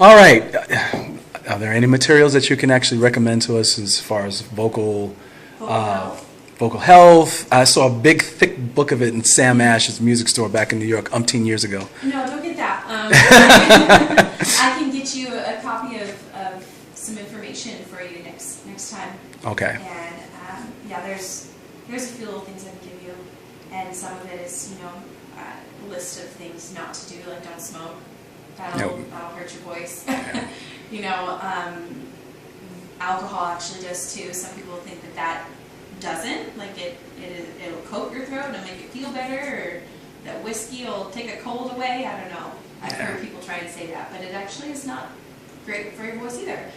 All right. Are there any materials that you can actually recommend to us as far as vocal health? I saw a big, thick book of it in Sam Ash's music store back in New York umpteen years ago. No, don't get that. I can get you a copy of some information for you next time. Okay. And yeah, there's a few little things I can give you, and some of it is a list of things not to do, like don't smoke. That'll hurt your voice. Alcohol actually does too. Some people think that doesn't. Like it'll coat your throat and make it feel better, or that whiskey will take a cold away. I don't know. I've heard people try and say that, but it actually is not great for your voice either.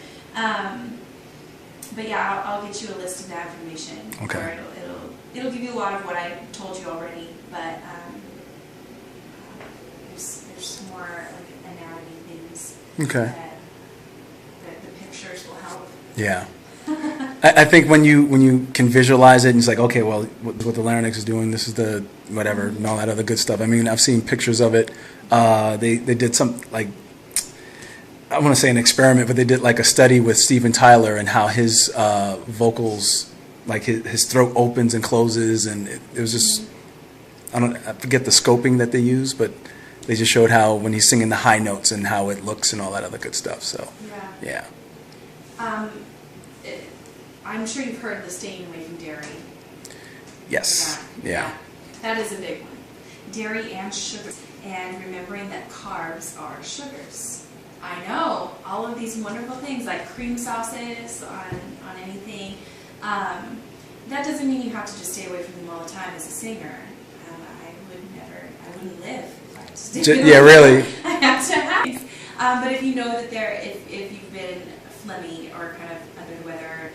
But yeah, I'll get you a list of that information. Okay. Or it'll give you a lot of what I told you already, but there's more like anatomy things. Okay. That the pictures will help. Yeah. I think when you can visualize it, and it's like, okay, well, what the larynx is doing, this is the whatever, and all that other good stuff. I mean, I've seen pictures of it. They did some, like, I want to say an experiment, but they did like a study with Steven Tyler and how his vocals, like his throat opens and closes, and it was just, I forget the scoping that they use, but they just showed how when he's singing the high notes and how it looks and all that other good stuff. So yeah. I'm sure you've heard of the staying away from dairy. Yes. Yeah. That is a big one. Dairy and sugar, and remembering that carbs are sugars. I know, all of these wonderful things like cream sauces on anything. That doesn't mean you have to just stay away from them all the time as a singer. I wouldn't live if I just did. Yeah, really. I have to have. But if you know that if you've been phlegmy or kind of under the weather,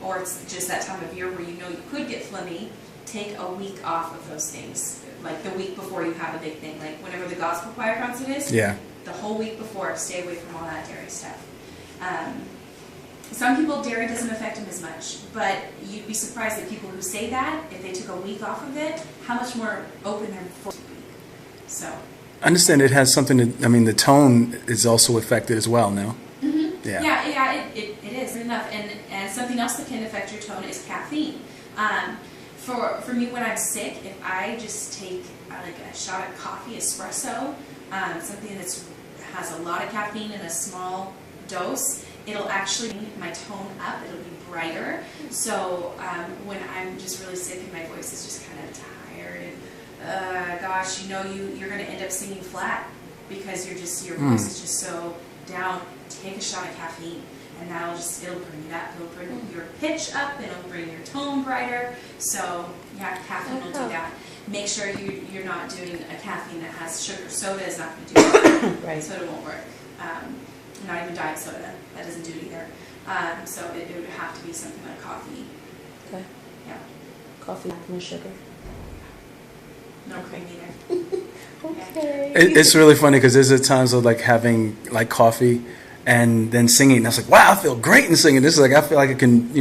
or it's just that time of year where you know you could get phlegmy, take a week off of those things. Like the week before you have a big thing, like whenever the gospel choir concert is. Yeah. The whole week before, stay away from all that dairy stuff. Some people, dairy doesn't affect them as much, but you'd be surprised that people who say that, if they took a week off of it, how much more open their voice would be. So. I understand it has something to, I mean, the tone is also affected as well, no? Mm-hmm. Yeah. Yeah, it is enough. And something else that can affect your tone is caffeine. For me, when I'm sick, if I just take like a shot of coffee, espresso, something that has a lot of caffeine in a small dose, it'll actually make my tone up. It'll be brighter. So when I'm just really sick and my voice is just kind of tired and gosh, you're going to end up singing flat because your voice is just so down. Take a shot of caffeine, and it'll bring it up. It'll bring your pitch up. It'll bring your tone brighter. So yeah, caffeine will do that. Make sure you're not doing a caffeine that has sugar. Soda is not going to do that. Right. Soda won't work. Not even diet soda. That doesn't do it either. So it would have to be something like coffee. Okay. Yeah. Coffee, no sugar. No cream either. Okay. It's really funny because there's times of like having like coffee and then singing. And I was like, wow, I feel great in singing. This is like, I feel like I can,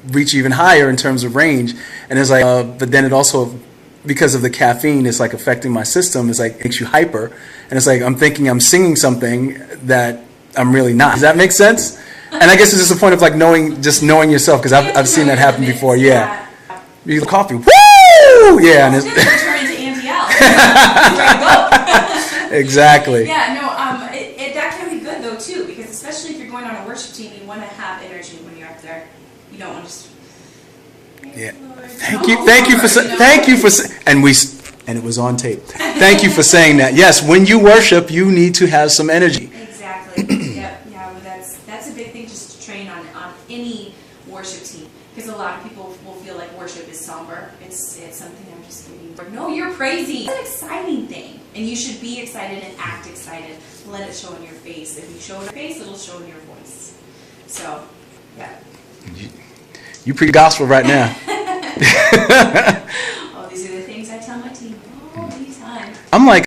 reach even higher in terms of range. And it's like, but then it also, because of the caffeine, it's like affecting my system. It's like makes you hyper. And it's like I'm thinking I'm singing something that I'm really not. Does that make sense? And I guess it's just a point of like knowing yourself, because I've seen that happen before. Yeah. You get coffee. Woo! Yeah. And it's turn into Andy L. Exactly. Yeah, no, that can be good though too, because especially if you're going on a worship team, you want to have energy when you're up there. You don't want to just. Yeah. Thank you for, and it was on tape. Thank you for saying that. Yes, when you worship, you need to have some energy. Exactly. Yeah. Well, that's a big thing just to train on any worship team, because a lot of people will feel like worship is somber. It's something I'm just giving. No, you're crazy. It's an exciting thing, and you should be excited and act excited. Let it show in your face. If you show in your face, it'll show in your voice. So, yeah. You preach gospel right now. Oh, these are the things I tell my team all the time. I'm like